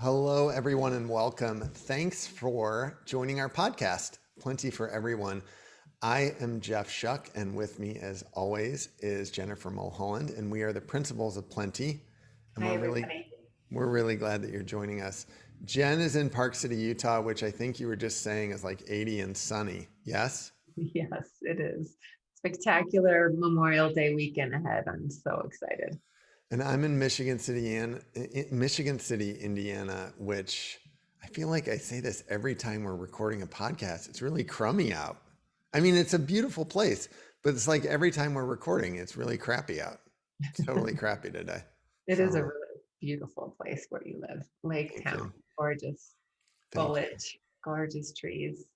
Hello, everyone, and welcome. Thanks for joining our podcast, Plenty for Everyone. I am Jeff Shuck, and with me, as always, is Jennifer Mulholland, and we are the principals of Plenty. And Hi, we're really, everybody. we're really glad that you're joining us. Jen is in Park City, Utah, which I think you were just saying is like 80 and sunny. Yes? Yes, it is. Spectacular Memorial Day weekend ahead. I'm so excited. And I'm in Michigan City, Indiana, which I feel like I say this every time we're recording a podcast. It's really crummy out. I mean, it's a beautiful place, but it's like every time we're recording, it's really crappy out. It's totally crappy today. It is a So really beautiful place where you live. Lake thank town, you. gorgeous Thank you. foliage, gorgeous trees.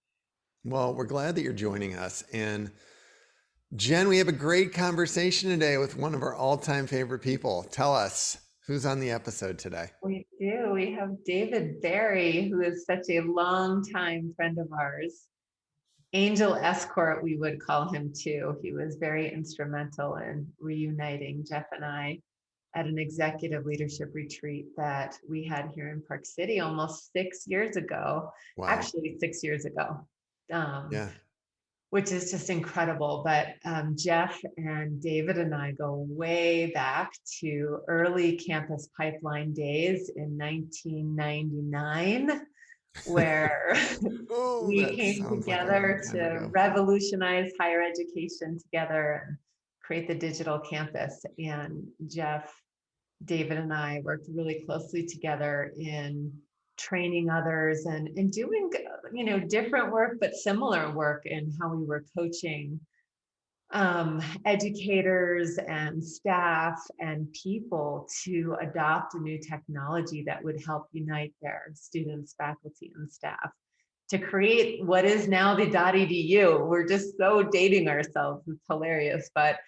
Well, we're glad that you're joining us. And Jen, we have a great conversation today with one of our all-time favorite people. Tell us who's on the episode today. We do. We have David Berry, who is such a longtime friend of ours. Angel escort, we would call him too. He was very instrumental in reuniting Jeff and I at an executive leadership retreat that we had here in Park City almost 6 years ago, Wow. actually 6 years ago, um, Yeah. which is just incredible. But Jeff and David and I go way back to early campus pipeline days in 1999, where Oh, we that came sounds like a long together time to ago. revolutionize higher education together and create the digital campus. And Jeff, David, and I worked really closely together in training others and doing different work but similar work in how we were coaching educators and staff and people to adopt a new technology that would help unite their students, faculty, and staff to create what is now the .edu. We're just so dating ourselves. It's hilarious. But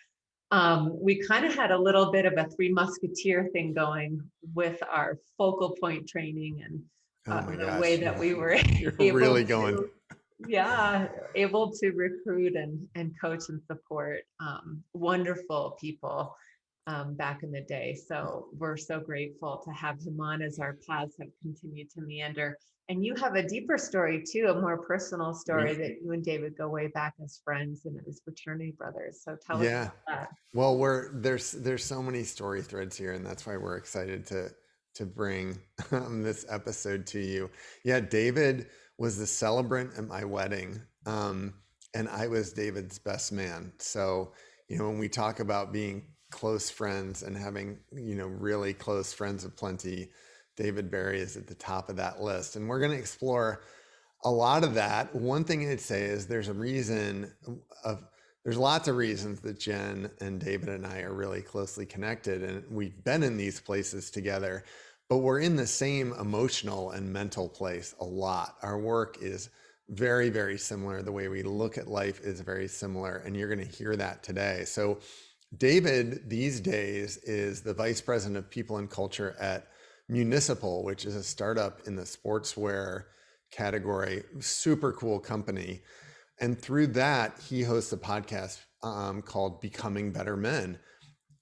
we kind of had a little bit of a Three Musketeer thing going with our focal point training and Oh my the way gosh, that we were you're able really going. to yeah, able to recruit and coach and support wonderful people back in the day. So we're so grateful to have him on as our paths have continued to meander. And you have a deeper story too, a more personal story that you and David go way back as friends and as fraternity brothers. So tell us Yeah. about that. Well, there's so many story threads here, and that's why we're excited to bring this episode to you. Yeah, David was the celebrant at my wedding, and I was David's best man. So, when we talk about being close friends and having, really close friends of plenty, David Berry is at the top of that list. And we're going to explore a lot of that. One thing I'd say is there's lots of reasons that Jen and David and I are really closely connected, and we've been in these places together, but we're in the same emotional and mental place a lot. Our work is very, very similar. The way we look at life is very similar, and you're going to hear that today. So David these days is the vice president of people and culture at MUNICIPAL, which is a startup in the sportswear category, super cool company. And through that, he hosts a podcast called Becoming Better Men.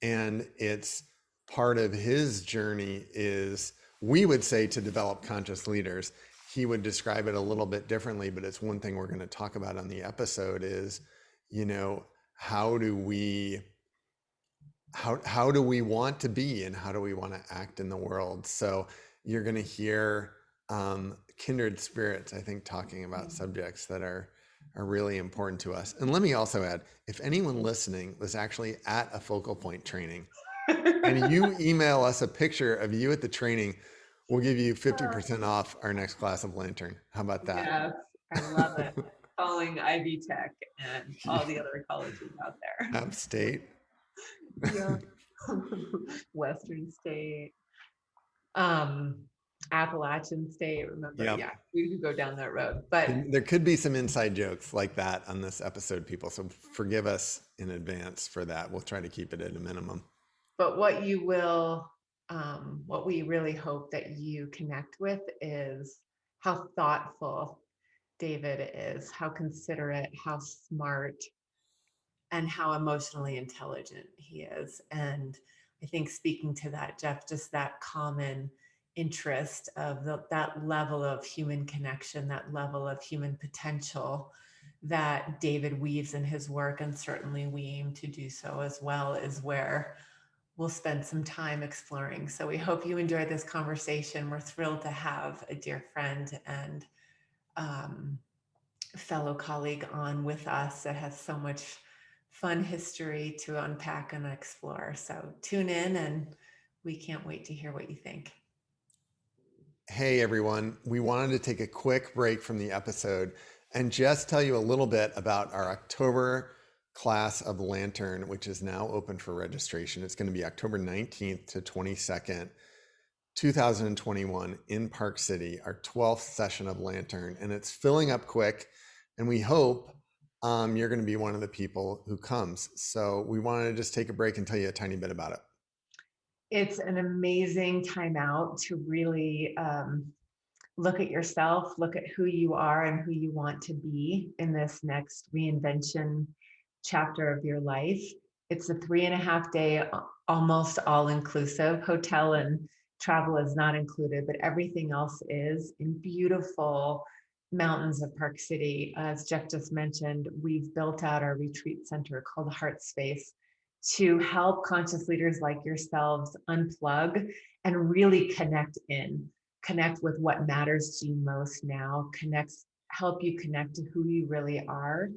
And it's part of his journey is, we would say, to develop conscious leaders. He would describe it a little bit differently, but it's one thing we're going to talk about on the episode is, how do we want to be and how do we want to act in the world? So you're going to hear kindred spirits, I think, talking about subjects that are really important to us. And let me also add, if anyone listening was actually at a focal point training and you email us a picture of you at the training, we'll give you 50% off our next class of Lantern. How about that? Yes, I love it. Calling Ivy Tech and all the other colleges out there. App State. Yeah. Western State, um, Appalachian State. Remember, Yep. yeah, we could go down that road. But There could be some inside jokes like that on this episode, people. So forgive us in advance for that. We'll try to keep it at a minimum. but what we really hope that you connect with is how thoughtful David is, how considerate, how smart, and how emotionally intelligent he is. And I think speaking to that, Jeff, just that common interest of that level of human connection, that level of human potential that David weaves in his work, and certainly we aim to do so as well, is where we'll spend some time exploring. So we hope you enjoyed this conversation. We're thrilled to have a dear friend and um, fellow colleague on with us that has so much fun history to unpack and explore. So tune in, and we can't wait to hear what you think. Hey everyone, we wanted to take a quick break from the episode and just tell you a little bit about our October class of Lantern, which is now open for registration. It's going to be October 19th to 22nd, 2021 in Park City, our 12th session of Lantern, and it's filling up quick. And we hope you're going to be one of the people who comes. So we wanted to just take a break and tell you a tiny bit about it. It's an amazing time out to really look at yourself, look at who you are and who you want to be in this next reinvention chapter of your life. It's a 3.5 day, almost all inclusive. Hotel and travel is not included, but everything else is in beautiful mountains of Park City. As Jeff just mentioned, we've built out our retreat center called Heart Space to help conscious leaders like yourselves unplug and really connect with what matters to you most now, help you connect to who you really are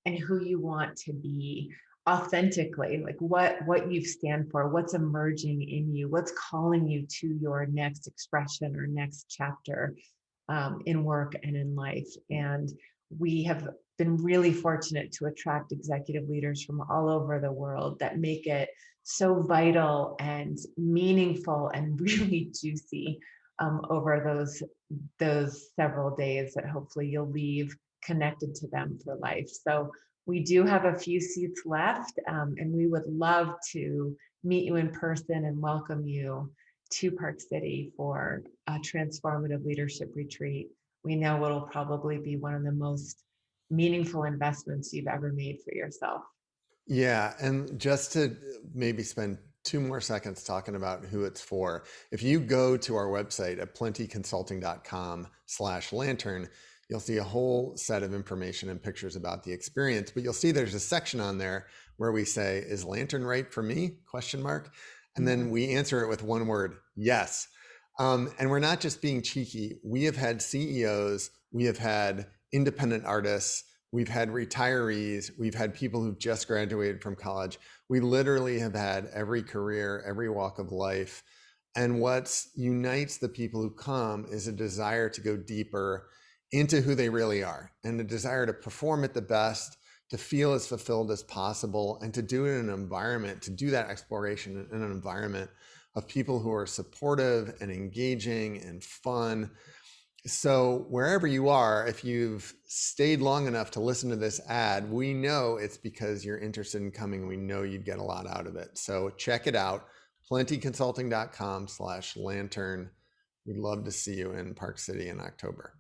and who you want to be authentically, like what you stand for, what's emerging in you, what's calling you to your next expression or next chapter in work and in life. And we have been really fortunate to attract executive leaders from all over the world that make it so vital and meaningful and really juicy over those several days that hopefully you'll leave connected to them for life. So we do have a few seats left, and we would love to meet you in person and welcome you to Park City for a transformative leadership retreat. We know it'll probably be one of the most meaningful investments you've ever made for yourself. Yeah, and just to maybe spend 2 more seconds talking about who it's for. If you go to our website at plentyconsulting.com/lantern, you'll see a whole set of information and pictures about the experience, but you'll see there's a section on there where we say, is Lantern right for me? Question mark. And then we answer it with one word, yes. And we're not just being cheeky. We have had CEOs, we have had independent artists, we've had retirees, we've had people who've just graduated from college. We literally have had every career, every walk of life. And what unites the people who come is a desire to go deeper into who they really are and a desire to perform at the best, to feel as fulfilled as possible, and to do it in an environment, to do that exploration in an environment of people who are supportive and engaging and fun. So wherever you are, if you've stayed long enough to listen to this ad, we know it's because you're interested in coming. We know you'd get a lot out of it. So check it out, plentyconsulting.com/lantern. We'd love to see you in Park City in October.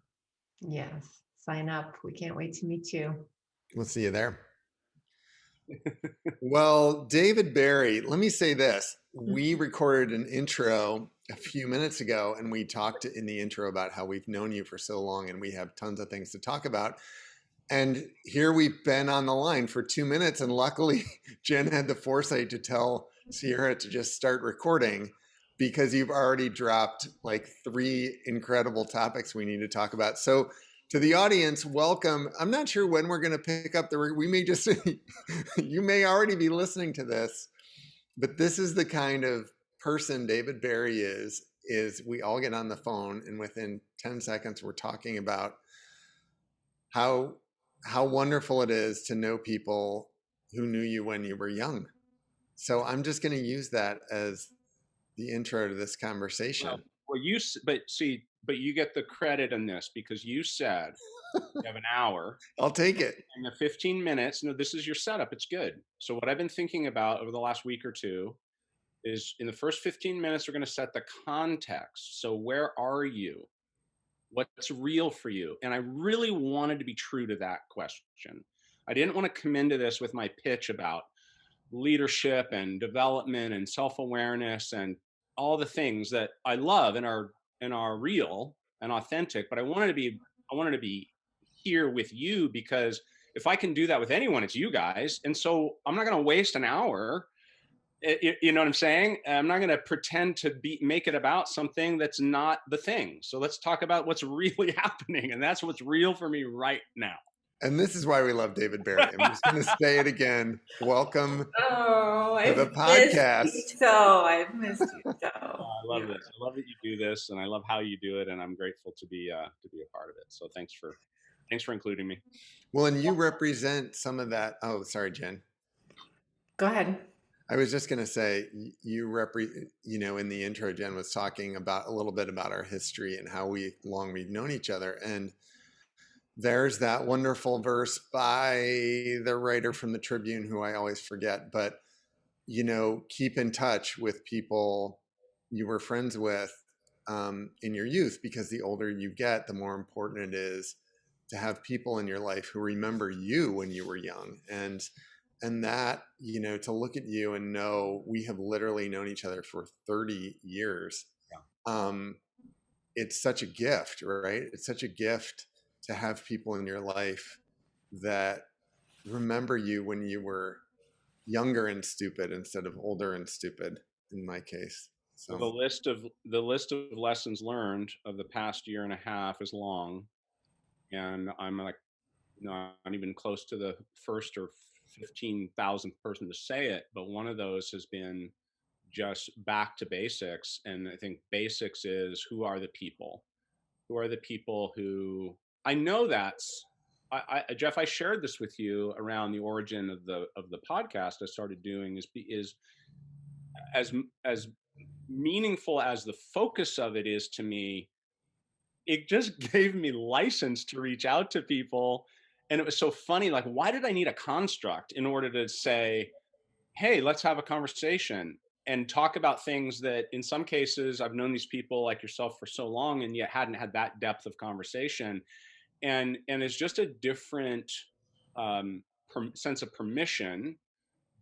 Yes, sign up. We can't wait to meet you. We'll see you there. Well, David Berry, let me say this. We recorded an intro a few minutes ago, and we talked in the intro about how we've known you for so long and we have tons of things to talk about. And here we've been on the line for 2 minutes, and luckily Jen had the foresight to tell Sierra to just start recording because you've already dropped like 3 incredible topics we need to talk about. So to the audience, welcome. I'm not sure when we're going to pick up we may just, you may already be listening to this, but this is the kind of person David Berry is we all get on the phone and within 10 seconds, we're talking about how wonderful it is to know people who knew you when you were young. So I'm just going to use that as the intro to this conversation. Well, but you get the credit in this because you said you have an hour. I'll take it. In the 15 minutes, no, this is your setup. It's good. So what I've been thinking about over the last week or two is in the first 15 minutes, we're going to set the context. So where are you? What's real for you? And I really wanted to be true to that question. I didn't want to come into this with my pitch about leadership and development and self-awareness and all the things that I love and are and are real and authentic, but I wanted to be here with you, because if I can do that with anyone, it's you guys. And so I'm not going to waste an hour. You know what I'm saying? I'm not going to pretend to make it about something that's not the thing. So let's talk about what's really happening. And that's what's real for me right now. And this is why we love David Berry. I'm just going to say it again. Welcome Oh, to the I've missed podcast. you so. I've missed you so. I love this. I love that you do this, and I love how you do it, and I'm grateful to be a part of it. So thanks for including me. Well, and you represent some of that. Oh, sorry, Jen. Go ahead. I was just going to say, in the intro, Jen was talking about a little bit about our history and how long we've known each other. And there's that wonderful verse by the writer from the Tribune, who I always forget, but, keep in touch with people you were friends with in your youth, because the older you get, the more important it is to have people in your life who remember you when you were young. And that, to look at you and know we have literally known each other for 30 years. Yeah. It's such a gift, right? It's such a gift to have people in your life that remember you when you were younger and stupid instead of older and stupid, in my case. So the list of lessons learned of the past year and a half is long, and I'm like, not even close to the first or 15,000th person to say it, but one of those has been just back to basics. And I think basics is, who are the people who I know Jeff, I shared this with you around the origin of the podcast I started doing, is as meaningful as the focus of it is to me, it just gave me license to reach out to people. And it was so funny, like, why did I need a construct in order to say, hey, let's have a conversation and talk about things that, in some cases, I've known these people like yourself for so long and yet hadn't had that depth of conversation. And it's just a different sense of permission,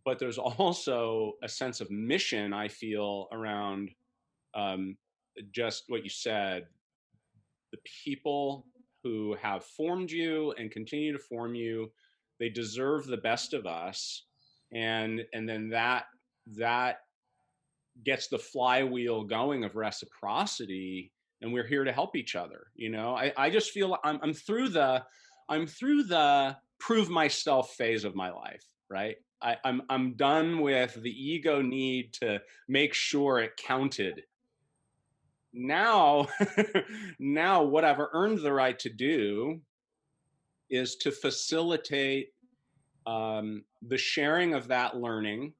but there's also a sense of mission, I feel, around just what you said. The people who have formed you and continue to form you, they deserve the best of us. And then that gets the flywheel going of reciprocity, and we're here to help each other. I just feel I'm through the prove myself phase of my life, right? I'm done with the ego need to make sure it counted. Now what I've earned the right to do is to facilitate the sharing of that learning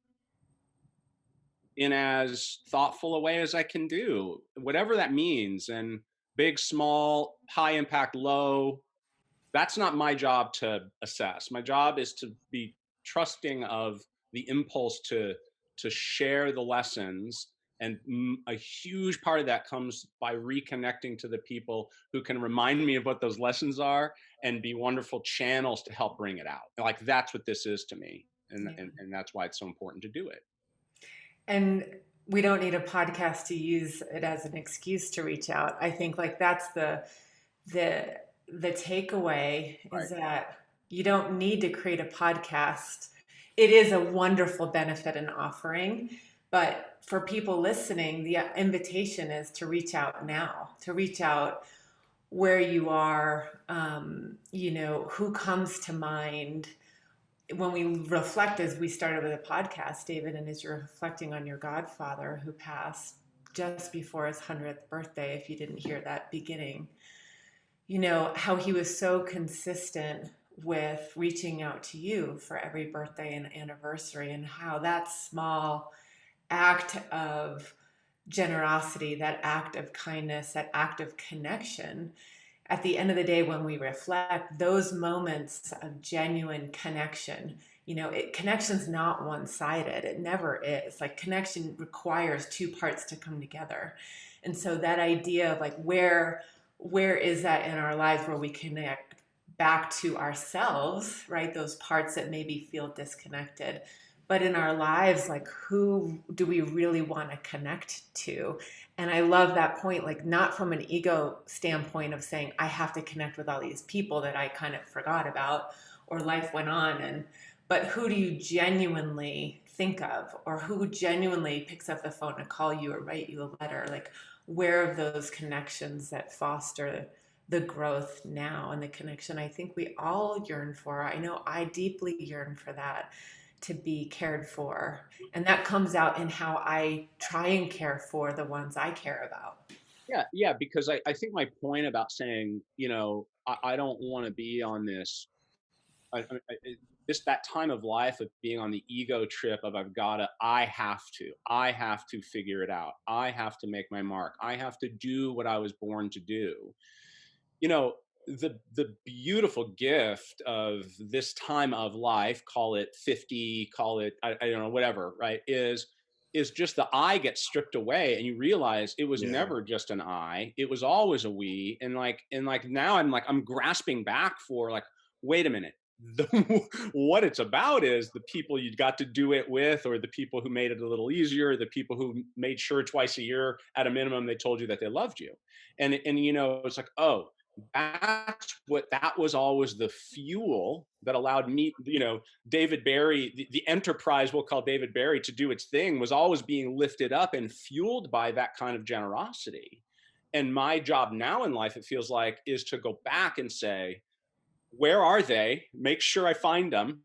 in as thoughtful a way as I can do, whatever that means. And big, small, high impact, low, that's not my job to assess. My job is to be trusting of the impulse to share the lessons. And a huge part of that comes by reconnecting to the people who can remind me of what those lessons are and be wonderful channels to help bring it out. Like, that's what this is to me. And that's why it's so important to do it. And we don't need a podcast to use it as an excuse to reach out. I think, like, that's the takeaway, Right. is that you don't need to create a podcast. It is a wonderful benefit and offering, but for people listening, the invitation is to reach out now, to reach out where you are, who comes to mind. When we reflect, as we started with a podcast, David, and as you're reflecting on your godfather who passed just before his 100th birthday, if you didn't hear that beginning, how he was so consistent with reaching out to you for every birthday and anniversary, and how that small act of generosity, that act of kindness, that act of connection, at the end of the day, when we reflect, those moments of genuine connection, connection's not one-sided. It never is. Like, connection requires two parts to come together. And so that idea of, like, where is that in our lives where we connect back to ourselves, right? Those parts that maybe feel disconnected. But in our lives, like, who do we really want to connect to? And I love that point, like not from an ego standpoint of saying, I have to connect with all these people that I kind of forgot about or life went on. But who do you genuinely think of, or who genuinely picks up the phone to call you or write you a letter? Like, where are those connections that foster the growth now and the connection I think we all yearn for? I know I deeply yearn for that, to be cared for. And that comes out in how I try and care for the ones I care about. Yeah, because I think my point about saying, I don't want to be on this, this that time of life of being on the ego trip of I have to figure it out. I have to make my mark. I have to do what I was born to do. You know, the beautiful gift of this time of life, call it 50, call it I don't know, whatever, right, is just the I gets stripped away and you realize it was Yeah. never just an I, it was always a we. And now I'm grasping back for, like, wait a minute. The, what it's about is the people you got to do it with, or the people who made it a little easier, the people who made sure twice a year at a minimum they told you that they loved you. And it's like, oh, that was always the fuel that allowed me, David Berry, the enterprise we'll call David Berry, to do its thing, was always being lifted up and fueled by that kind of generosity. And my job now in life, it feels like, is to go back and say, where are they? Make sure I find them,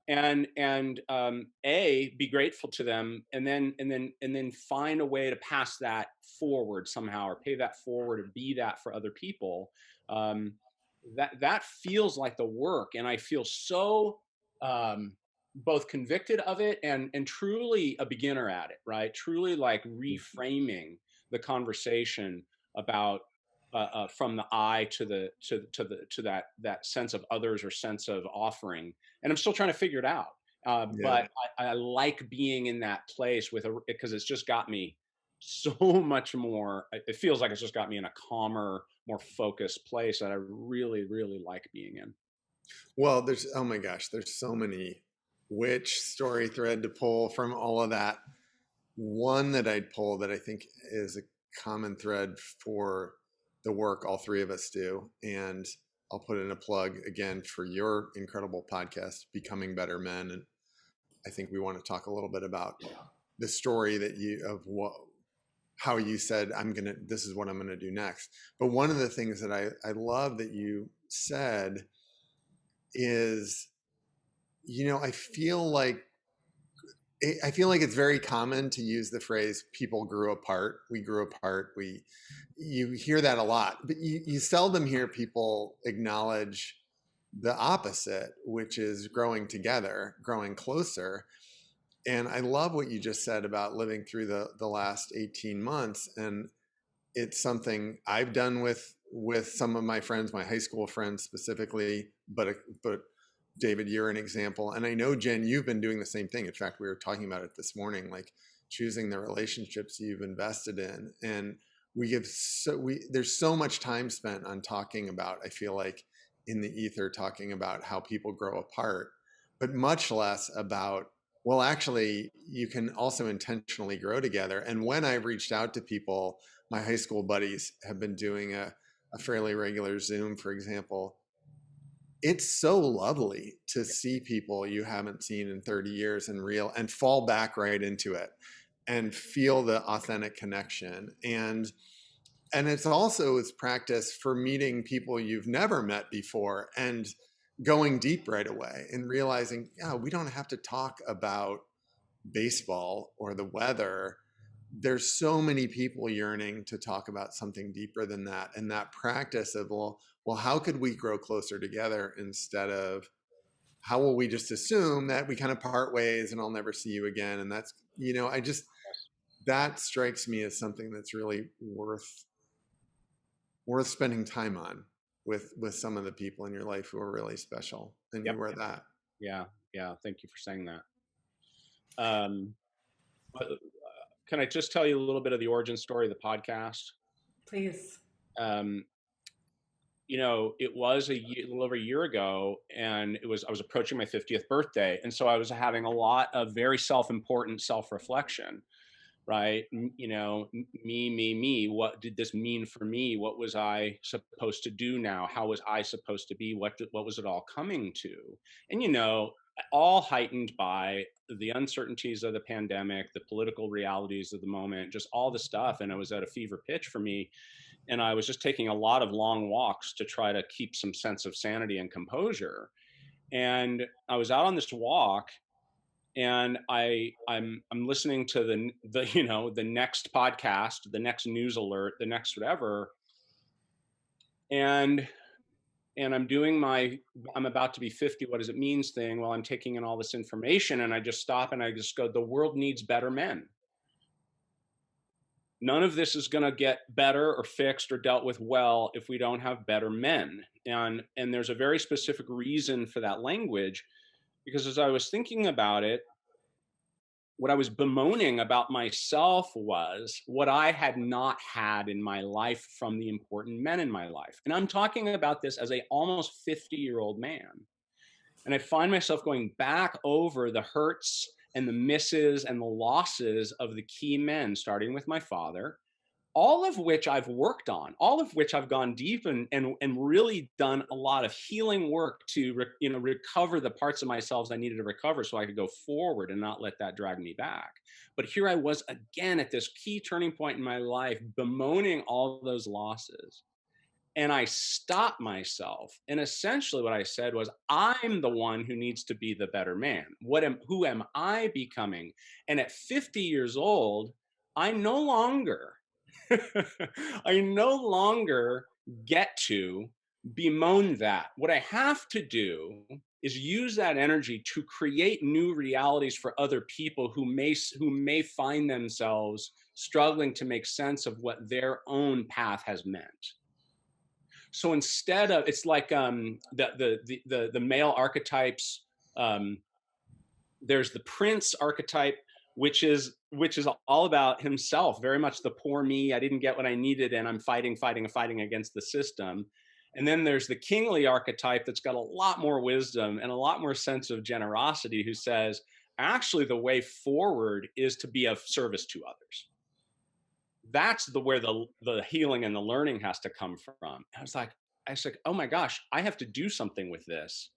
and be grateful to them, and then find a way to pass that forward somehow, or pay that forward, or be that for other people. Um, that feels like the work, and I feel so both convicted of it and truly a beginner at it. Right, truly like reframing the conversation about from the I to that sense of others, or sense of offering. And I'm still trying to figure it out. Yeah. But I like being in that place because it's just got me so much more. It feels like it's just got me in a calmer, more focused place that I really, really like being in. Well, oh my gosh, there's so many which story thread to pull from all of that. One that I'd pull that I think is a common thread for the work all three of us do, and I'll put in a plug again for your incredible podcast, Becoming Better Men. And I think we want to talk a little bit about the story how you said, this is what I'm going to do next. But one of the things that I love that you said is, I feel like it's very common to use the phrase people grew apart. We grew apart. You hear that a lot, but you seldom hear people acknowledge the opposite, which is growing together, growing closer. And I love what you just said about living through the last 18 months. And it's something I've done with some of my friends, my high school friends specifically, but David, you're an example. And I know, Jen, you've been doing the same thing. In fact, we were talking about it this morning, like choosing the relationships you've invested in. And there's so much time spent on talking about, I feel like, in the ether, talking about how people grow apart, but much less about, well, actually, you can also intentionally grow together. And when I've reached out to people, my high school buddies have been doing a fairly regular Zoom, for example. It's so lovely to see people you haven't seen in 30 years and fall back right into it and feel the authentic connection. And it's practice for meeting people you've never met before and going deep right away and realizing, yeah, we don't have to talk about baseball or the weather. There's so many people yearning to talk about something deeper than that. And that practice of, well, how could we grow closer together, instead of how will we just assume that we kind of part ways and I'll never see you again. And that's, that strikes me as something that's really worth spending time on with some of the people in your life who are really special. And Yep. you are that. Yeah. Thank you for saying that. Can I just tell you a little bit of the origin story of the podcast? Please. It was a little over a year ago, and I was approaching my 50th birthday. And so I was having a lot of very self-important self-reflection, right? Me. What did this mean for me? What was I supposed to do now? How was I supposed to be? What was it all coming to? And, all heightened by the uncertainties of the pandemic, the political realities of the moment, just all the stuff. And it was at a fever pitch for me. And I was just taking a lot of long walks to try to keep some sense of sanity and composure. And I was out on this walk, and I'm listening to the next podcast, the next news alert, the next whatever, and I'm doing I'm about to be 50, what does it means thing while I'm taking in all this information, and I just stop and I just go, the world needs better men. None of this is going to get better or fixed or dealt with well if we don't have better men. And there's a very specific reason for that language, because as I was thinking about it, what I was bemoaning about myself was what I had not had in my life from the important men in my life. And I'm talking about this as a almost 50-year-old man. And I find myself going back over the hurts and the misses and the losses of the key men, starting with my father, all of which I've worked on, all of which I've gone deep and really done a lot of healing work to recover the parts of myself I needed to recover so I could go forward and not let that drag me back. But here I was again at this key turning point in my life, bemoaning all those losses. And I stopped myself. And essentially what I said was, I'm the one who needs to be the better man. Who am I becoming? And at 50 years old, I no longer get to bemoan that. What I have to do is use that energy to create new realities for other people who may find themselves struggling to make sense of what their own path has meant. So instead of, it's like the male archetypes. There's the prince archetype, which is all about himself, very much the poor me. I didn't get what I needed, and I'm fighting against the system. And then there's the kingly archetype that's got a lot more wisdom and a lot more sense of generosity, who says, actually, the way forward is to be of service to others. That's where the healing and the learning has to come from. I was like, oh my gosh, I have to do something with this.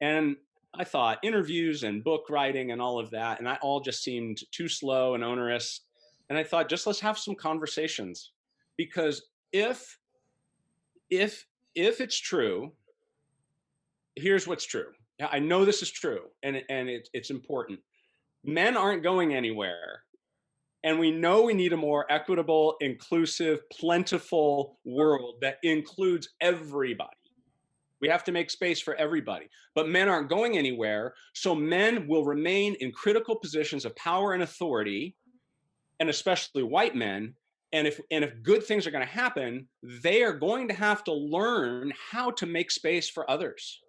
And I thought interviews and book writing and all of that, and that all just seemed too slow and onerous. And I thought, just let's have some conversations, because if it's true, here's what's true. I know this is true, and it's important. Men aren't going anywhere. And we know we need a more equitable, inclusive, plentiful world that includes everybody. We have to make space for everybody. But men aren't going anywhere, so men will remain in critical positions of power and authority, and especially white men. And if good things are going to happen, they are going to have to learn how to make space for others,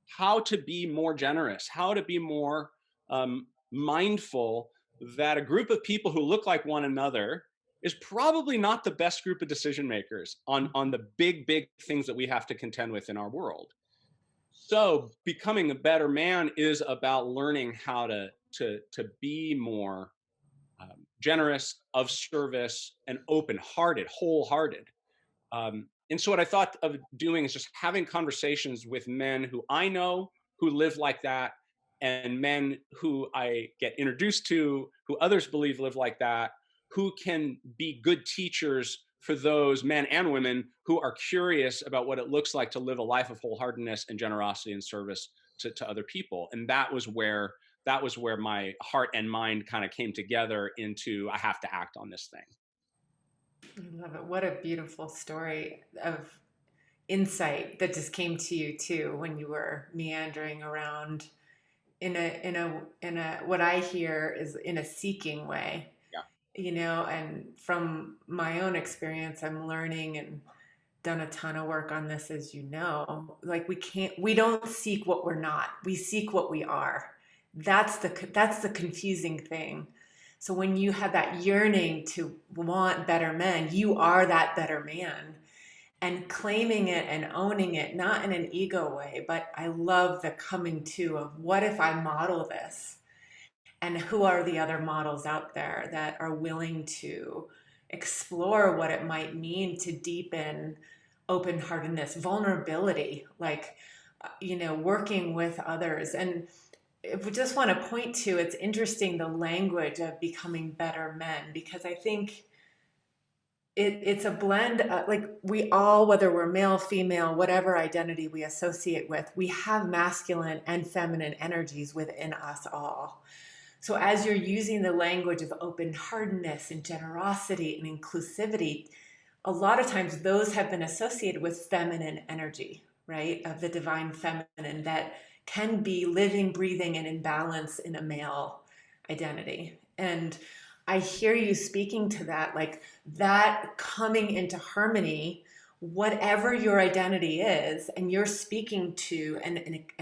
how to be more generous, how to be more mindful that a group of people who look like one another is probably not the best group of decision makers on the big things that we have to contend with in our world. So becoming a better man is about learning how to be more generous, of service, and open-hearted, wholehearted. And so what I thought of doing is just having conversations with men who I know who live like that, and men who I get introduced to, who others believe live like that, who can be good teachers for those men and women who are curious about what it looks like to live a life of wholeheartedness and generosity and service to other people. And that was where my heart and mind kind of came together into, I have to act on this thing. I love it. What a beautiful story of insight that just came to you too when you were meandering around in a what I hear is in a seeking way. Yeah. And from my own experience, I'm learning and done a ton of work on this, as you know. Like we don't seek what we're not. We seek what we are. That's the confusing thing. So when you have that yearning to want better men, you are that better man. And claiming it and owning it, not in an ego way, but I love the coming to of what if I model this And who are the other models out there that are willing to explore what it might mean to deepen open-heartedness, vulnerability, like, working with others. And if we just want to point to, it's interesting, the language of becoming better men, because I think it's a blend, like we all, whether we're male, female, whatever identity we associate with, we have masculine and feminine energies within us all. So as you're using the language of open-heartedness and generosity and inclusivity, a lot of times those have been associated with feminine energy, right? Of the divine feminine that can be living, breathing, and in balance in a male identity. And I hear you speaking to that, like that coming into harmony, whatever your identity is, and you're speaking to and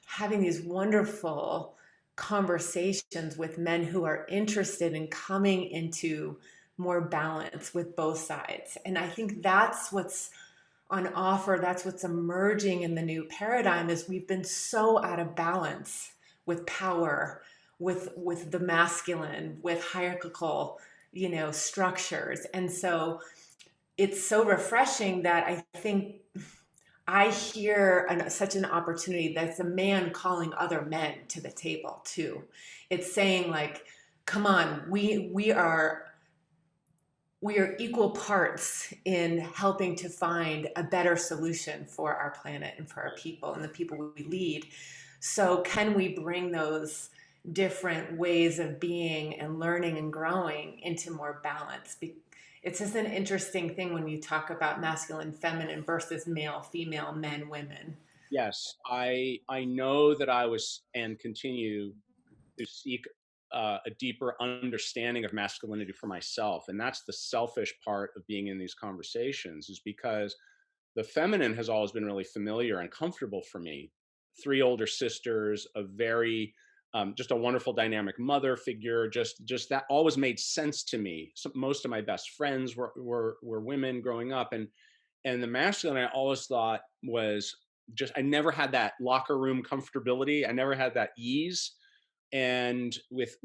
having these wonderful conversations with men who are interested in coming into more balance with both sides. And I think that's what's on offer. That's what's emerging in the new paradigm, is we've been so out of balance with power, with the masculine, with hierarchical, structures. And so it's so refreshing that I think I hear such an opportunity that's a man calling other men to the table too. It's saying like, come on, we are equal parts in helping to find a better solution for our planet and for our people and the people we lead. So can we bring those different ways of being and learning and growing into more balance? It's just an interesting thing when you talk about masculine, feminine versus male, female, men, women. Yes, I know that I was and continue to seek a deeper understanding of masculinity for myself, and that's the selfish part of being in these conversations, is because the feminine has always been really familiar and comfortable for me. Three older sisters, a very just a wonderful dynamic mother figure. Just that always made sense to me. So most of my best friends were women growing up, and the masculine I always thought was just, I never had that locker room comfortability. I never had that ease, and with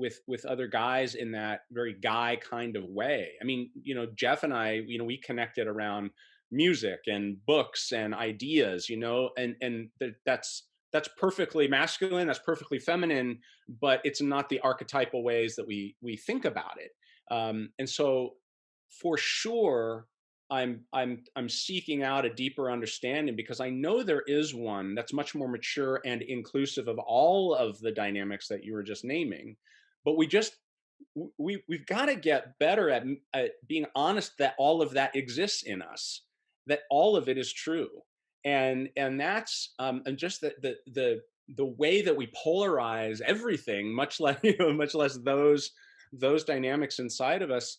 other guys in that very guy kind of way. I mean, Jeff and I, we connected around music and books and ideas, and that's perfectly masculine, that's perfectly feminine, but it's not the archetypal ways that we think about it. And so for sure, I'm seeking out a deeper understanding, because I know there is one that's much more mature and inclusive of all of the dynamics that you were just naming. But we've got to get better at being honest that all of that exists in us, that all of it is true. And that's and just the way that we polarize everything, much less much less those dynamics inside of us,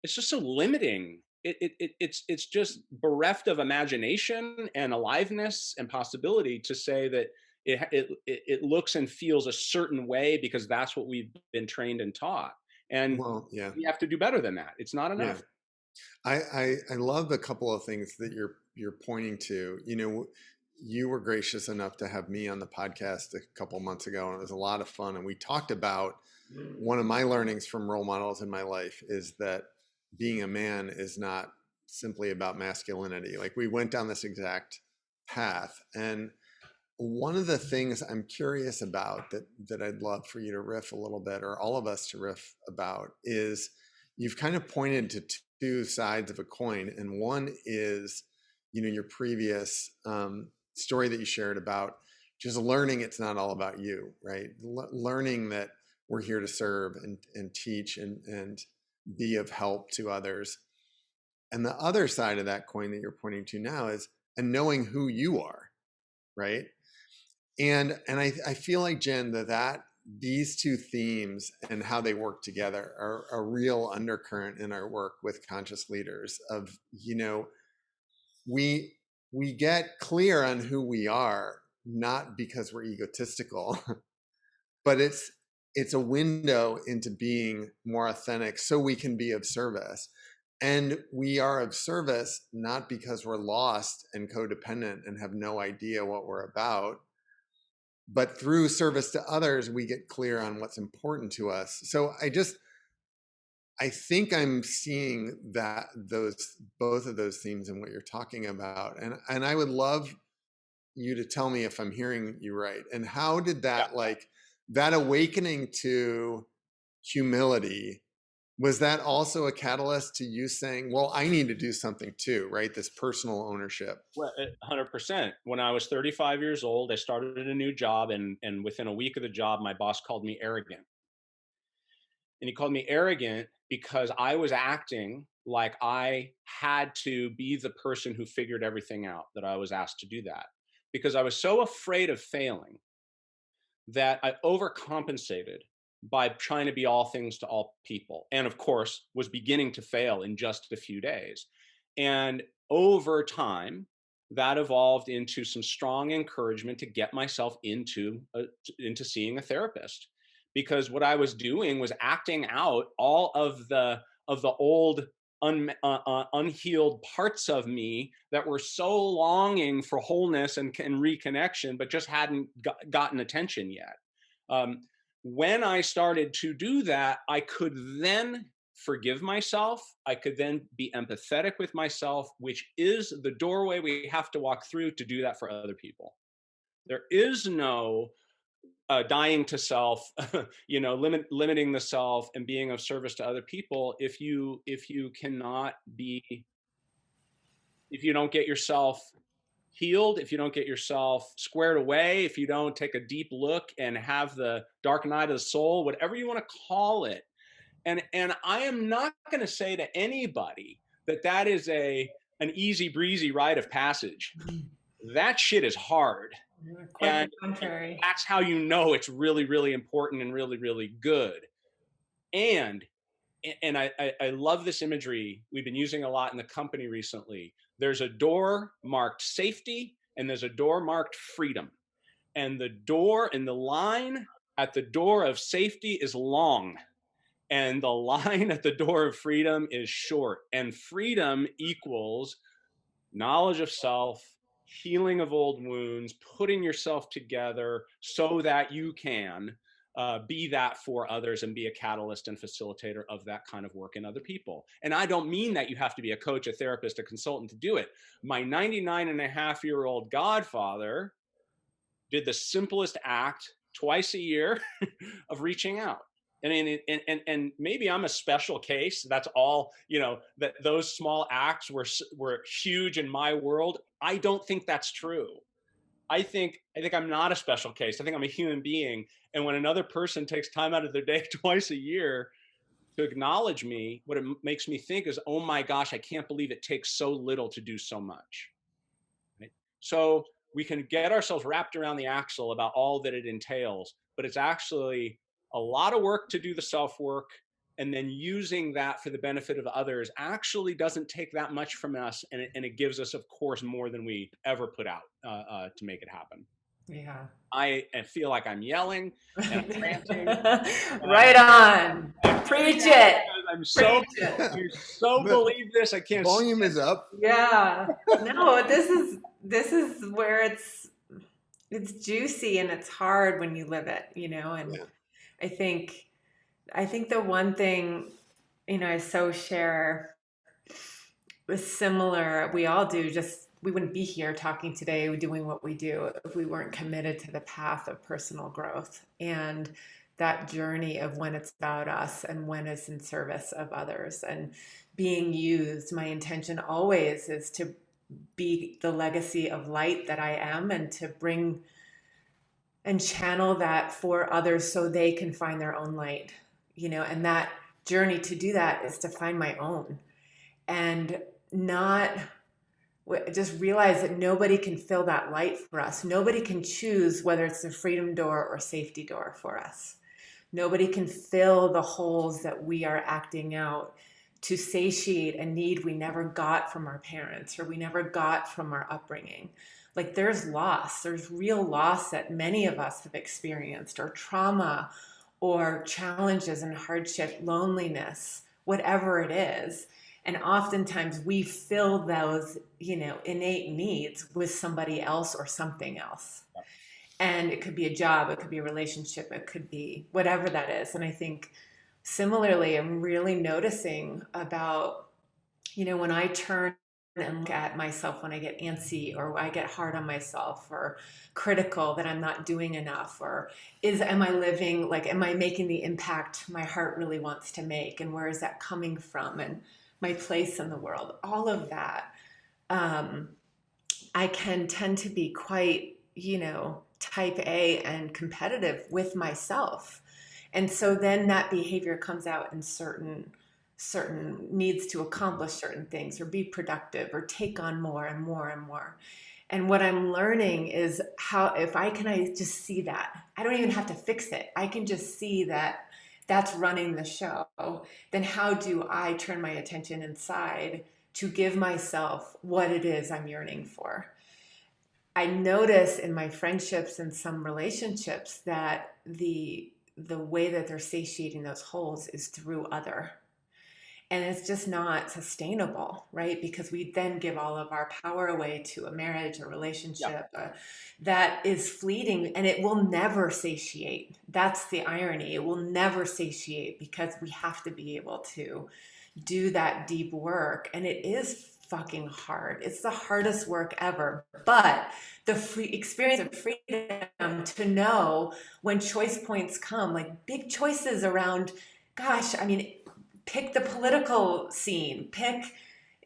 it's just so limiting. It's just bereft of imagination and aliveness and possibility to say that it looks and feels a certain way because that's what we've been trained and taught. And Well, yeah, we have to do better than that. It's not yeah. enough. I love a couple of things that you're pointing to. You were gracious enough to have me on the podcast a couple months ago, and it was a lot of fun. And we talked about one of my learnings from role models in my life is that being a man is not simply about masculinity. Like, we went down this exact path. And one of the things I'm curious about that I'd love for you to riff a little bit, or all of us to riff about, is you've kind of pointed to two sides of a coin. And one is, your previous story that you shared about just learning it's not all about you, right? Learning that we're here to serve and teach and be of help to others. And the other side of that coin that you're pointing to now is, and knowing who you are, right? And I feel like, Jen, that these two themes and how they work together are a real undercurrent in our work with conscious leaders of, we get clear on who we are, not because we're egotistical, but it's a window into being more authentic so we can be of service. And we are of service not because we're lost and codependent and have no idea what we're about, but through service to others, we get clear on what's important to us. So I think I'm seeing that both of those themes in what you're talking about. And I would love you to tell me if I'm hearing you right. And how did that, like that awakening to humility, was that also a catalyst to you saying, well, I need to do something too, right? This personal ownership. Well, 100%. When I was 35 years old, I started a new job, and within a week of the job, my boss called me arrogant. And he called me arrogant because I was acting like I had to be the person who figured everything out, that I was asked to do that. Because I was so afraid of failing that I overcompensated by trying to be all things to all people. And of course, was beginning to fail in just a few days. And over time, that evolved into some strong encouragement to get myself into seeing a therapist, because what I was doing was acting out all of the old unhealed parts of me that were so longing for wholeness and reconnection, but just hadn't gotten attention yet. When I started to do that, I could then forgive myself. I could then be empathetic with myself, which is the doorway we have to walk through to do that for other people. There is no dying to self, limiting the self and being of service to other people if you cannot be, if you don't get yourself healed, if you don't get yourself squared away, if you don't take a deep look and have the dark night of the soul, whatever you want to call it. And I am not going to say to anybody that is an easy breezy rite of passage. That shit is hard. Quite And the contrary. that's how you know it's really, really important and really, really good. And I love this imagery we've been using a lot in the company recently. There's a door marked safety and there's a door marked freedom. And the door and the line at the door of safety is long. And the line at the door of freedom is short. And freedom equals knowledge of self, healing of old wounds, putting yourself together so that you can be that for others and be a catalyst and facilitator of that kind of work in other people. And I don't mean that you have to be a coach, a therapist, a consultant to do it. My 99.5-year-old godfather did the simplest act twice a year of reaching out. And maybe I'm a special case. That's all, that those small acts were huge in my world. I don't think that's true. I think I'm not a special case. I think I'm a human being. And when another person takes time out of their day twice a year to acknowledge me, what it makes me think is, oh my gosh, I can't believe it takes so little to do so much. Right? So we can get ourselves wrapped around the axle about all that it entails, but it's actually a lot of work to do the self-work, and then using that for the benefit of others actually doesn't take that much from us, and it gives us, of course, more than we ever put out to make it happen. Yeah. I feel like I'm yelling and I'm ranting. Right on. Preach it. I'm so believe this. I can't. Volume is up. Yeah. No, this is where it's juicy and it's hard when you live it, and Yeah. I think the one thing, I so share was similar. We all do. Just we wouldn't be here talking today, doing what we do, if we weren't committed to the path of personal growth and that journey of when it's about us and when it's in service of others and being used. My intention always is to be the legacy of light that I am, and to bring and channel that for others so they can find their own light, and that journey to do that is to find my own, and not just realize that nobody can fill that light for us. Nobody can choose whether it's the freedom door or safety door for us. Nobody can fill the holes that we are acting out to satiate a need we never got from our parents or we never got from our upbringing. Like there's real loss that many of us have experienced, or trauma or challenges and hardship, loneliness, whatever it is. And oftentimes we fill those, innate needs with somebody else or something else. And it could be a job, it could be a relationship, it could be whatever that is. And I think similarly, I'm really noticing about, when I turn and look at myself when I get antsy or I get hard on myself or critical that I'm not doing enough, or am I living, like, am I making the impact my heart really wants to make? And where is that coming from? And my place in the world, all of that. Um, I can tend to be quite, type A and competitive with myself. And so then that behavior comes out in certain needs to accomplish certain things or be productive or take on more and more and more. And what I'm learning is how, if I just see that, I don't even have to fix it. I can just see that that's running the show. Then how do I turn my attention inside to give myself what it is I'm yearning for? I notice in my friendships and some relationships that the way that they're satiating those holes is through other. And it's just not sustainable, right? Because we then give all of our power away to a marriage, a Yeah. relationship, that is fleeting, and it will never satiate. That's the irony. It will never satiate because we have to be able to do that deep work. And it is fucking hard. It's the hardest work ever. But the free experience of freedom to know when choice points come, like big choices around, gosh, I mean, pick the political scene, pick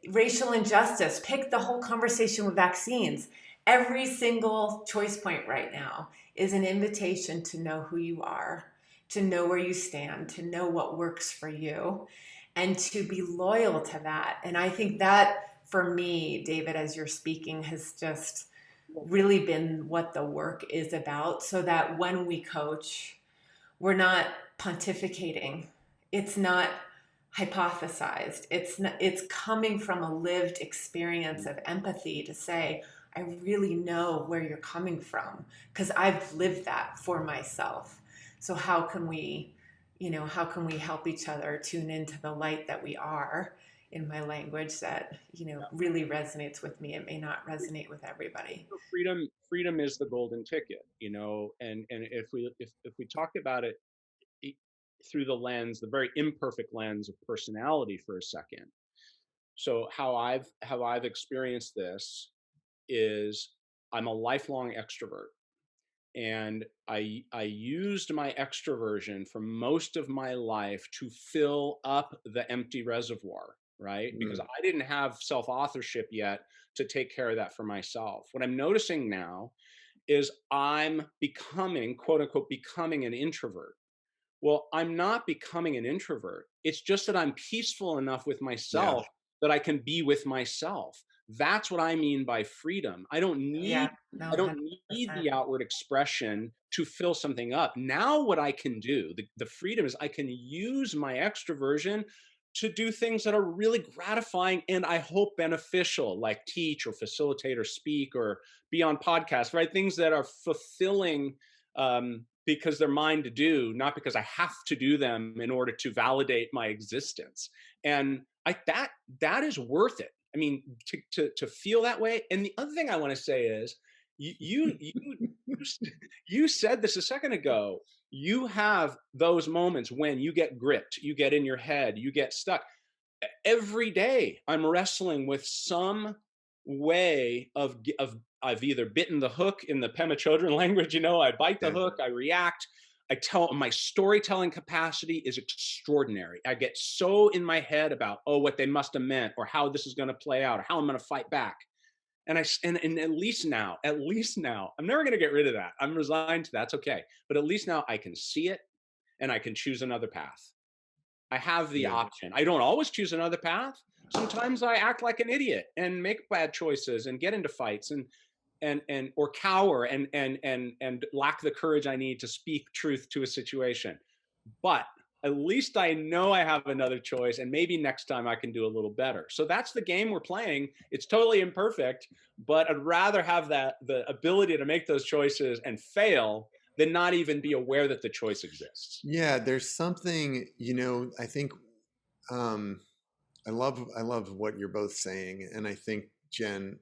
racial injustice, pick the whole conversation with vaccines. Every single choice point right now is an invitation to know who you are, to know where you stand, to know what works for you, and to be loyal to that. And I think that for me, David, as you're speaking, has just really been what the work is about, so that when we coach, we're not pontificating. It's not hypothesized. It's coming from a lived experience of empathy to say, I really know where you're coming from because I've lived that for myself. So how can we help each other tune into the light that we are, in my language that, really resonates with me. It may not resonate with everybody. Freedom is the golden ticket, and if we talk about it through the very imperfect lens of personality for a second. So how I've experienced this is I'm a lifelong extrovert, and I used my extroversion for most of my life to fill up the empty reservoir, right? Because Mm. I didn't have self-authorship yet to take care of that for myself. What I'm noticing now is I'm becoming, quote unquote, becoming an introvert. Well, I'm not becoming an introvert. It's just that I'm peaceful enough with Yeah. myself that I can be with myself. That's what I mean by freedom. I don't Yeah, need no, I don't need 100%. the outward expression to fill something up. Now what I can do, the freedom is I can use my extroversion to do things that are really gratifying and I hope beneficial, like teach or facilitate or speak or be on podcasts, right? Things that are fulfilling, because they're mine to do, not because I have to do them in order to validate my existence. And that is worth it. I mean, to feel that way. And the other thing I want to say is, you said this a second ago. You have those moments when you get gripped, you get in your head, you get stuck. Every day I'm wrestling with some way of I've either bitten the hook in the Pema Chodron language, I bite the Yeah. hook, I react. I tell my storytelling capacity is extraordinary. I get so in my head about, what they must have meant or how this is going to play out or how I'm going to fight back. And at least now, I'm never going to get rid of that. I'm resigned to that. It's okay. But at least now I can see it and I can choose another path. I have the Yeah. option. I don't always choose another path. Sometimes I act like an idiot and make bad choices and get into fights and or cower and lack the courage I need to speak truth to a situation. But at least I know I have another choice, and maybe next time I can do a little better. So that's the game we're playing. It's totally imperfect, but I'd rather have the ability to make those choices and fail than not even be aware that the choice exists. Yeah, there's something, I think um I love what you're both saying. And I think, Jen,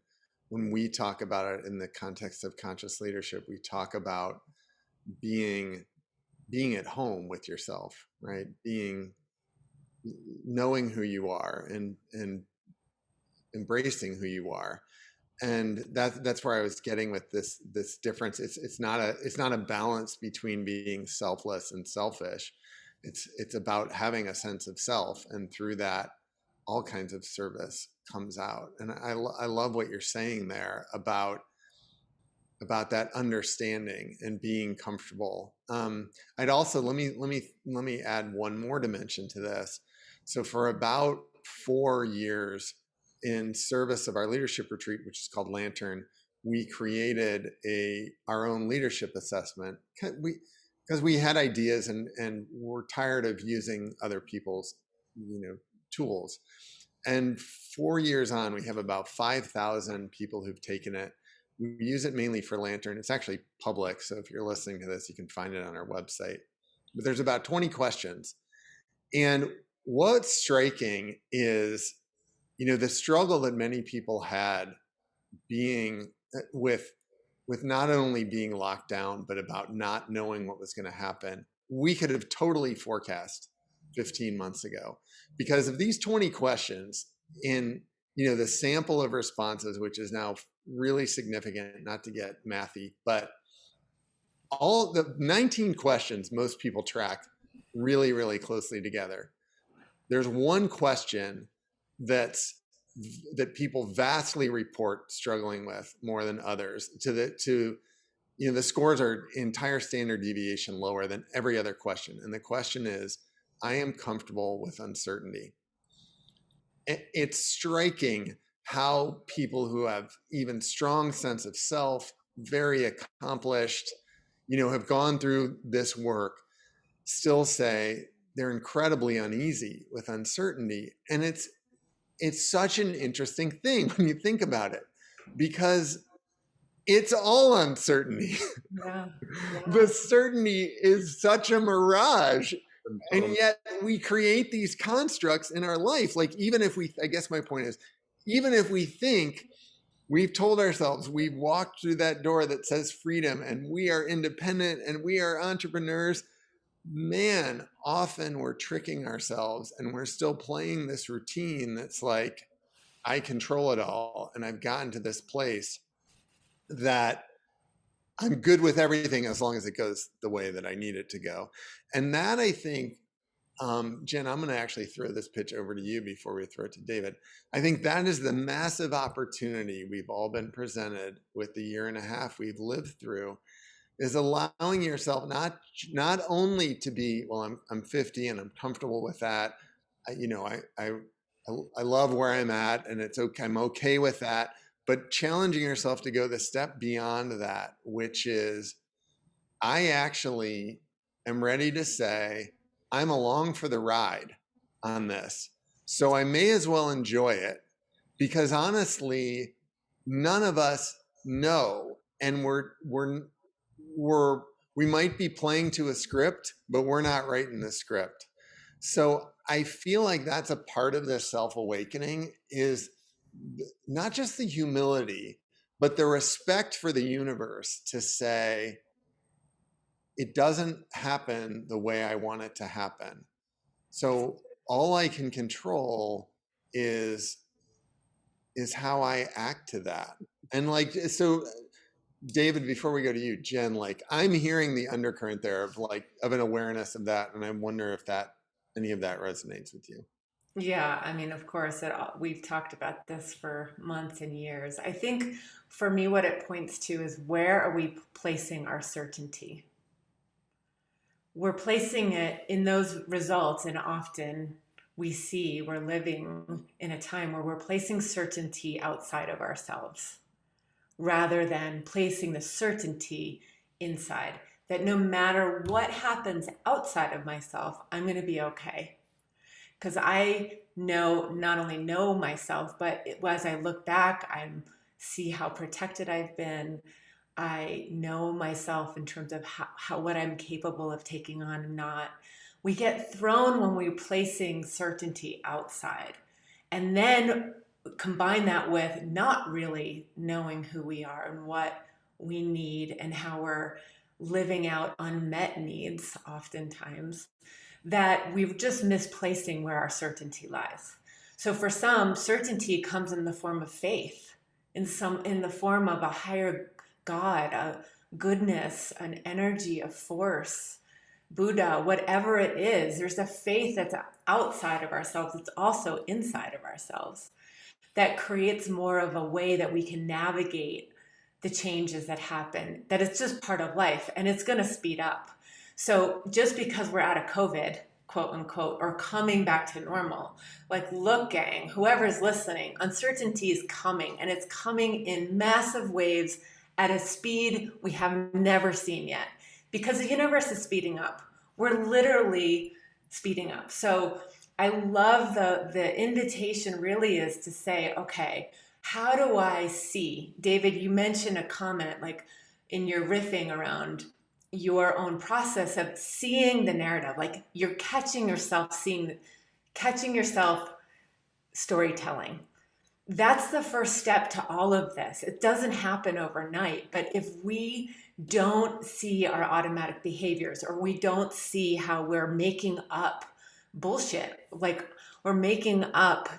when we talk about it in the context of conscious leadership, we talk about being at home with yourself, right? Knowing who you are and embracing who you are. And that's where I was getting with this difference. It's not a balance between being selfless and selfish. It's about having a sense of self, and through that, all kinds of service comes out. And I love what you're saying there about that understanding and being comfortable. I'd also let me add one more dimension to this. So for about 4 years, in service of our leadership retreat, which is called Lantern, we created our own leadership assessment. Because we had ideas and we're tired of using other people's tools. And 4 years on, we have about 5,000 people who've taken it. We use it mainly for Lantern. It's actually public, so if you're listening to this, you can find it on our website. But there's about 20 questions. And what's striking is, the struggle that many people had being with not only being locked down, but about not knowing what was going to happen. We could have totally forecast 15 months ago because of these 20 questions in, the sample of responses, which is now really significant, not to get mathy, but all the 19 questions most people track really, really closely together. There's one question that people vastly report struggling with more than others. The scores are entire standard deviation lower than every other question. And the question is, I am comfortable with uncertainty. It's striking how people who have even strong sense of self, very accomplished, have gone through this work, still say they're incredibly uneasy with uncertainty. And it's such an interesting thing when you think about it, because it's all uncertainty. Yeah. The certainty is such a mirage. And yet we create these constructs in our life. Like, I guess my point is, even if we think we've told ourselves we've walked through that door that says freedom and we are independent and we are entrepreneurs, man, often we're tricking ourselves and we're still playing this routine that's like, I control it all. And I've gotten to this place that I'm good with everything as long as it goes the way that I need it to go. And that, I think, Jen, I'm going to actually throw this pitch over to you before we throw it to David. I think that is the massive opportunity we've all been presented with the year and a half we've lived through, is allowing yourself not only to be, well, I'm 50 and I'm comfortable with that. I love where I'm at and it's okay. I'm okay with that. But challenging yourself to go the step beyond that, which is, I actually am ready to say, I'm along for the ride on this. So I may as well enjoy it, because honestly, none of us know. And we might be playing to a script, but we're not writing the script. So I feel like that's a part of this self-awakening, is not just the humility, but the respect for the universe to say, it doesn't happen the way I want it to happen. So all I can control is how I act to that. And so David, before we go to you, Jen, I'm hearing the undercurrent there of an awareness of that. And I wonder if any of that resonates with you. Yeah, I mean, of course, we've talked about this for months and years. I think for me, what it points to is, where are we placing our certainty? We're placing it in those results, and often we're living in a time where we're placing certainty outside of ourselves, rather than placing the certainty inside, that no matter what happens outside of myself, I'm going to be okay. Because I not only know myself, but as I look back, I see how protected I've been. I know myself in terms of what I'm capable of taking on and not. We get thrown when we're placing certainty outside. And then combine that with not really knowing who we are and what we need and how we're living out unmet needs oftentimes, that we're just misplacing where our certainty lies. So for some, certainty comes in the form of faith, in the form of a higher God, a goodness, an energy, a force, Buddha, whatever it is. There's a faith that's outside of ourselves. It's also inside of ourselves that creates more of a way that we can navigate the changes that happen, that it's just part of life and it's going to speed up. So just because we're out of COVID, quote unquote, or coming back to normal, like, look, gang, whoever's listening, uncertainty is coming, and it's coming in massive waves at a speed we have never seen yet, because the universe is speeding up. We're literally speeding up. So I love the invitation really is to say, okay, how do I see? David, you mentioned a comment like in your riffing around your own process of seeing the narrative, like you're catching yourself storytelling. That's the first step to all of this. It doesn't happen overnight, but if we don't see our automatic behaviors, or we don't see how we're making up bullshit, like we're making up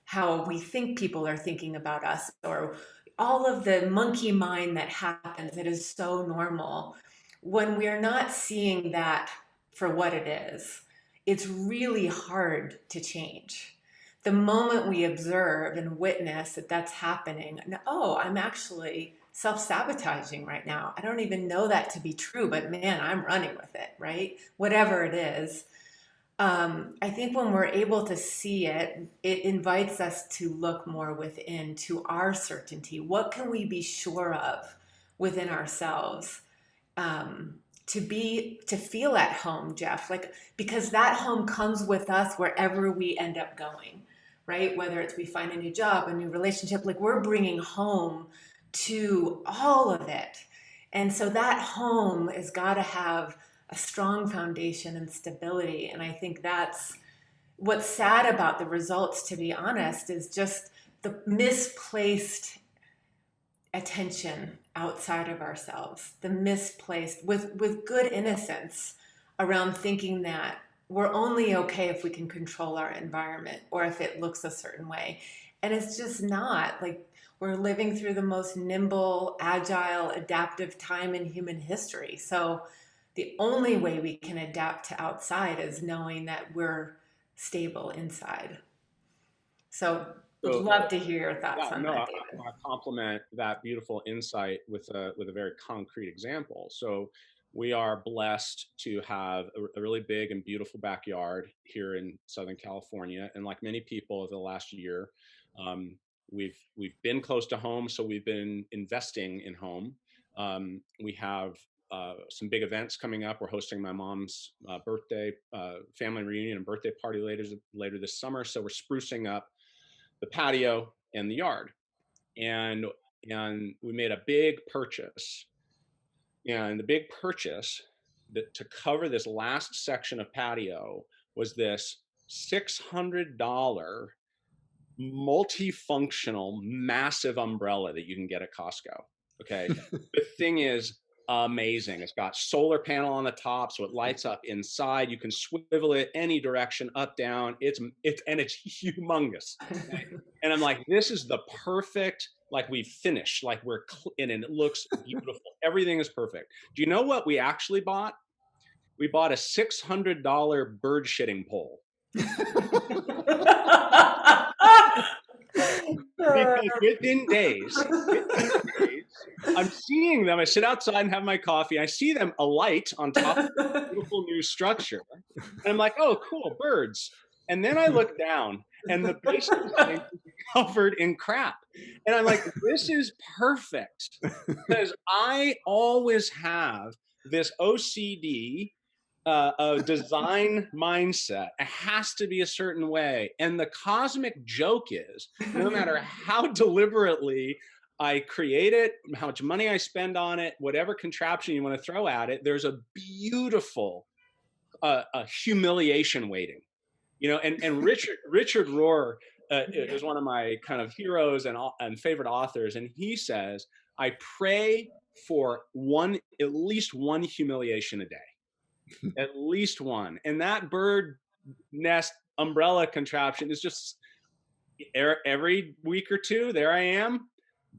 how we think people are thinking about us, or all of the monkey mind that happens that is so normal, when we're not seeing that for what it is, it's really hard to change. The moment we observe and witness that that's happening, and oh, I'm actually self-sabotaging right now. I don't even know that to be true, but man, I'm running with it, right? Whatever it is. I think when we're able to see it, it invites us to look more within to our certainty. What can we be sure of within ourselves? To feel at home, Jeff, like, because that home comes with us wherever we end up going, right? Whether it's we find a new job, a new relationship, like we're bringing home to all of it. And so that home has got to have a strong foundation and stability. And I think that's what's sad about the results, to be honest, is just the misplaced attention outside of ourselves, the misplaced with good innocence around thinking that we're only okay if we can control our environment or if it looks a certain way. And it's just not. Like, we're living through the most nimble, agile, adaptive time in human history. So the only way we can adapt to outside is knowing that we're stable inside. So would love to hear your thoughts on that, David. I want to complement that beautiful insight with a very concrete example. So we are blessed to have a really big and beautiful backyard here in Southern California, and like many people over the last year, we've been close to home, so we've been investing in home. We have some big events coming up. We're hosting my mom's birthday, family reunion and birthday party later this summer. So we're sprucing up the patio and the yard, and we made a big purchase. And the big purchase that to cover this last section of patio was this $600 multifunctional massive umbrella that you can get at Costco. Okay. The thing is amazing. It's got solar panel on the top, so it lights up inside. You can swivel it any direction, up, down. It's humongous. Okay? And I'm like, this is the perfect, like, we've finished, like we're in, and it looks beautiful. Everything is perfect. Do you know what we actually bought? We bought a $600 bird shitting pole. Because within days, I'm seeing them. I sit outside and have my coffee. I see them alight on top of a beautiful new structure. And I'm like, oh, cool, birds. And then I look down, and the base of the thing is covered in crap. And I'm like, this is perfect. Because I always have this OCD design mindset. It has to be a certain way. And the cosmic joke is, no matter how deliberately I create it, how much money I spend on it, whatever contraption you want to throw at it, there's a beautiful a humiliation waiting. You know, and Richard Rohr is one of my kind of heroes and favorite authors, and he says, "I pray for at least one humiliation a day, at least one." And that bird nest umbrella contraption is just every week or two. There I am,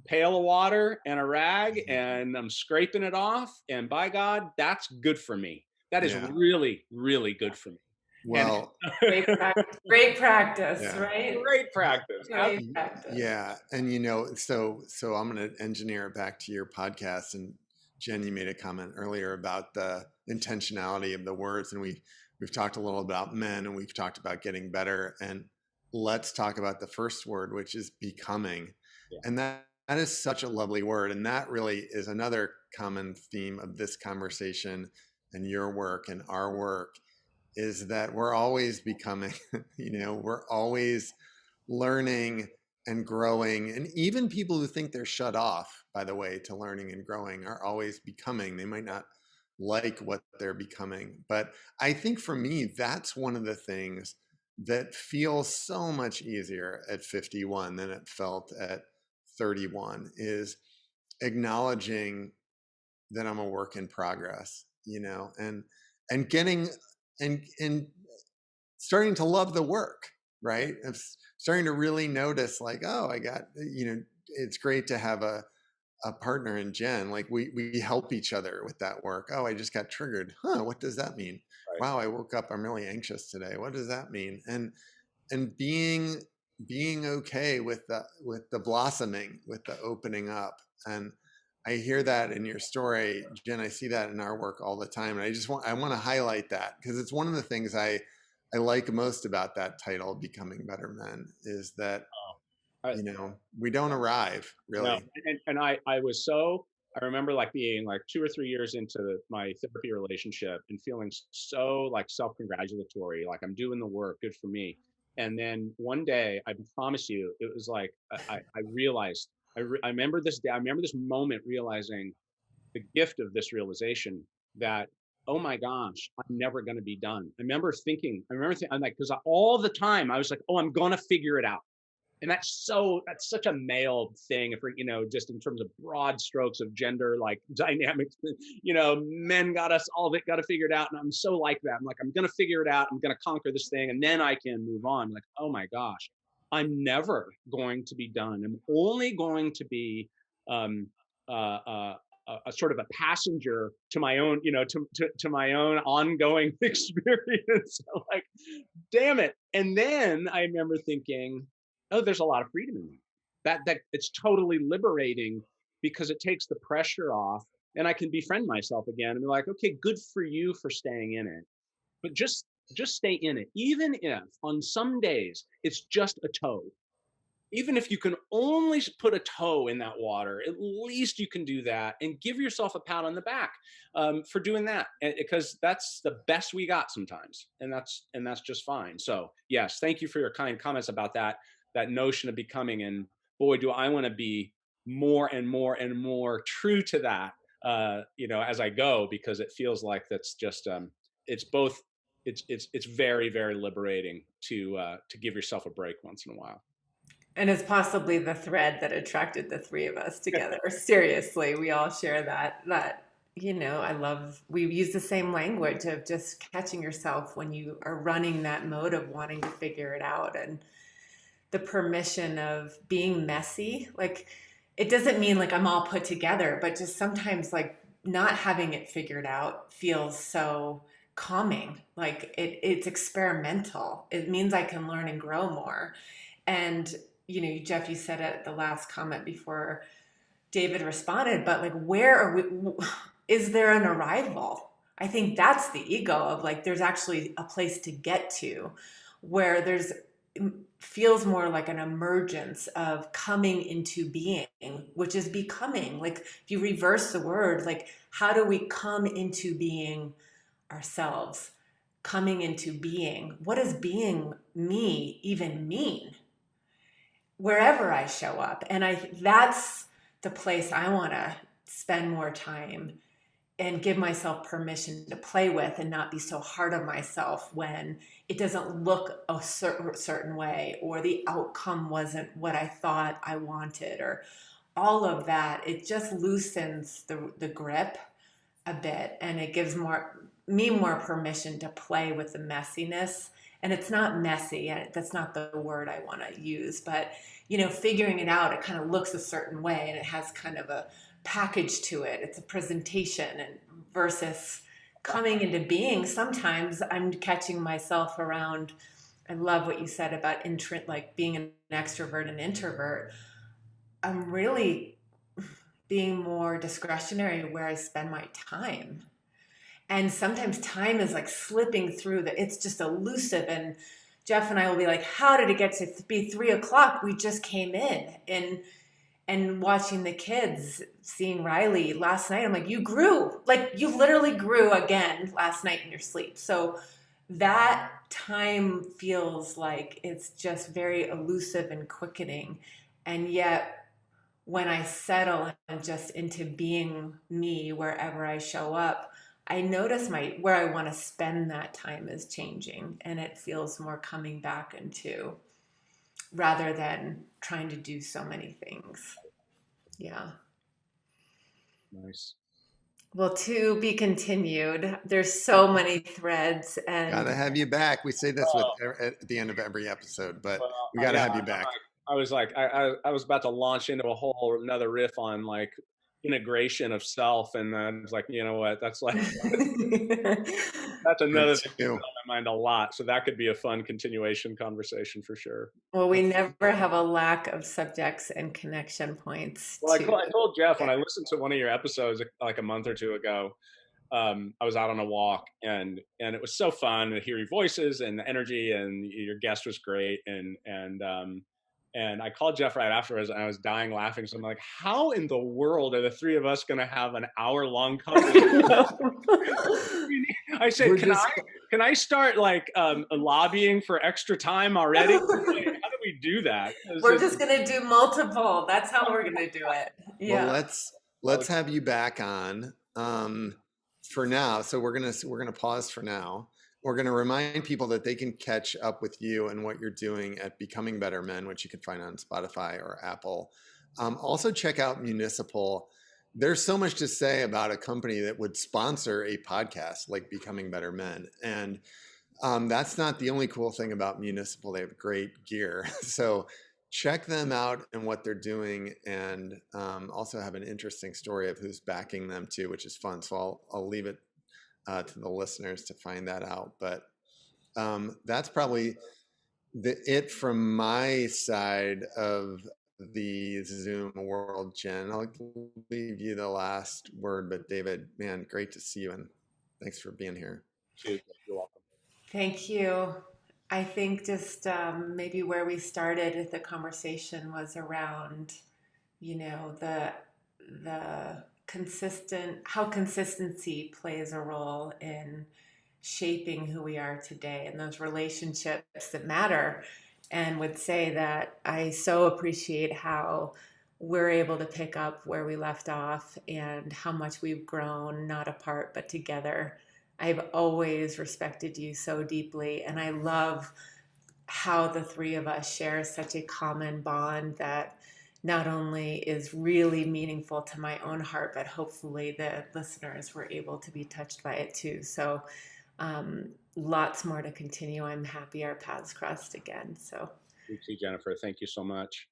pail of water and a rag, and I'm scraping it off. And by God, that's good for me. That is Yeah. really, really good for me. Well, Great practice, Yeah. right? Great practice. Great practice. yeah. And so I'm going to engineer it back to your podcast. And Jen, you made a comment earlier about the intentionality of the words, and we've talked a little about men, and we've talked about getting better. And let's talk about the first word, which is becoming. Yeah. And that is such a lovely word. And that really is another common theme of this conversation and your work and our work, is that we're always becoming, we're always learning and growing. And even people who think they're shut off, by the way, to learning and growing are always becoming. They might not like what they're becoming. But I think for me, that's one of the things that feels so much easier at 51 than it felt at 31, is acknowledging that I'm a work in progress, and getting and starting to love the work, right? I'm starting to really notice, like, oh, I got, it's great to have a partner in Jen. Like we help each other with that work. Oh, I just got triggered. What does that mean? Right. Wow, I woke up, I'm really anxious today. What does that mean? And being okay with the blossoming, with the opening up. And I hear that in your story, Jen. I see that in our work all the time. And I want to highlight that, because it's one of the things I like most about that title, Becoming Better Men, is that, we don't arrive, really. No. And I remember like being like 2 or 3 years into my therapy relationship and feeling so like self-congratulatory, like I'm doing the work, good for me. And then one day, I promise you, it was like I realized, I remember this day, I remember this moment realizing the gift of this realization that, oh my gosh, I'm never going to be done. I remember thinking, I'm like, because all the time I was like, oh, I'm going to figure it out. And that's such a male thing, if we're, just in terms of broad strokes of gender, like dynamics, men got to figure it out. And I'm so like that. I'm like, I'm going to figure it out. I'm going to conquer this thing, and then I can move on. Like, oh my gosh, I'm never going to be done. I'm only going to be a sort of a passenger to my own, to my own ongoing experience. So like, damn it. And then I remember thinking, oh, there's a lot of freedom in that it's totally liberating, because it takes the pressure off, and I can befriend myself again and be like, okay, good for you for staying in it, but just stay in it, even if on some days it's just a toe. Even if you can only put a toe in that water, at least you can do that, and give yourself a pat on the back for doing that, because that's the best we got sometimes, and that's just fine. So yes, thank you for your kind comments about that notion of becoming, and boy, do I want to be more and more and more true to that, as I go, because it feels like that's just it's both it's very, very liberating to give yourself a break once in a while. And it's possibly the thread that attracted the three of us together. Seriously, we all share that, we use the same language of just catching yourself when you are running that mode of wanting to figure it out, and the permission of being messy. Like, it doesn't mean like I'm all put together, but just sometimes like not having it figured out feels so calming. Like it's experimental. It means I can learn and grow more. And Jeff, you said it at the last comment before David responded, but like, where are we? Is there an arrival? I think that's the ego of like, there's actually a place to get to where feels more like an emergence of coming into being, which is becoming. Like, if you reverse the word, like, how do we come into being ourselves? Coming into being. What does being me even mean? Wherever I show up. And that's the place I want to spend more time and give myself permission to play with and not be so hard on myself when it doesn't look a certain way, or the outcome wasn't what I thought I wanted, or all of that. It just loosens the grip a bit, and it gives me more permission to play with the messiness. And it's not messy, that's not the word I want to use, but figuring it out, it kind of looks a certain way and it has kind of a package to it. It's a presentation, and versus coming into being. Sometimes I'm catching myself around. I love what you said about like being an extrovert and introvert. I'm really being more discretionary where I spend my time. And sometimes time is like slipping through it's just elusive. And Jeff and I will be like, how did it get to be 3:00? We just came in. And watching the kids, seeing Riley last night, I'm like, you grew. Like, you literally grew again last night in your sleep. So that time feels like it's just very elusive and quickening. And yet, when I settle and just into being me wherever I show up, I notice where I want to spend that time is changing, and it feels more coming back into, rather than trying to do so many things. Yeah. Nice. Well, to be continued. There's so many threads, and Gotta have you back. We say this at the end of every episode, but we gotta have you back. I was like, I was about to launch into a whole another riff on like integration of self, and then it's like, you know what? That's like that's another thing that's on my mind a lot. So that could be a fun continuation conversation for sure. Well, we never have a lack of subjects and connection points. Well, I told Jeff when I listened to one of your episodes like a month or two ago, I was out on a walk, and it was so fun to hear your voices and the energy, and your guest was great, and I called Jeff right afterwards, and I was dying laughing. So I'm like, how in the world are the three of us going to have an hour-long conversation? I said, can I start like lobbying for extra time already? How do we do that? We're just going to do multiple. That's how we're going to do it. Yeah. Well, let's have you back on for now. So we're gonna pause for now. We're going to remind people that they can catch up with you and what you're doing at Becoming Better Men, which you can find on Spotify or Apple. Also check out Municipal. There's so much to say about a company that would sponsor a podcast like Becoming Better Men. And that's not the only cool thing about Municipal. They have great gear. So check them out and what they're doing, and also have an interesting story of who's backing them too, which is fun. So I'll leave it to the listeners to find that out. But that's probably it from my side of the Zoom world, Jen. I'll leave you the last word, but David, man, great to see you, and thanks for being here. You're welcome. Thank you. I think just maybe where we started the conversation was around, the how consistency plays a role in shaping who we are today and those relationships that matter. And would say that I so appreciate how we're able to pick up where we left off and how much we've grown, not apart, but together. I've always respected you so deeply, and I love how the three of us share such a common bond that not only is really meaningful to my own heart, but hopefully the listeners were able to be touched by it too. So lots more to continue. I'm happy our paths crossed again. So You too, Jennifer. Thank you so much.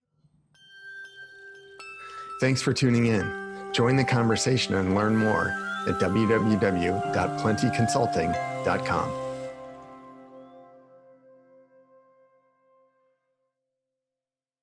Thanks for tuning in. Join the conversation and learn more at www.plentyconsulting.com.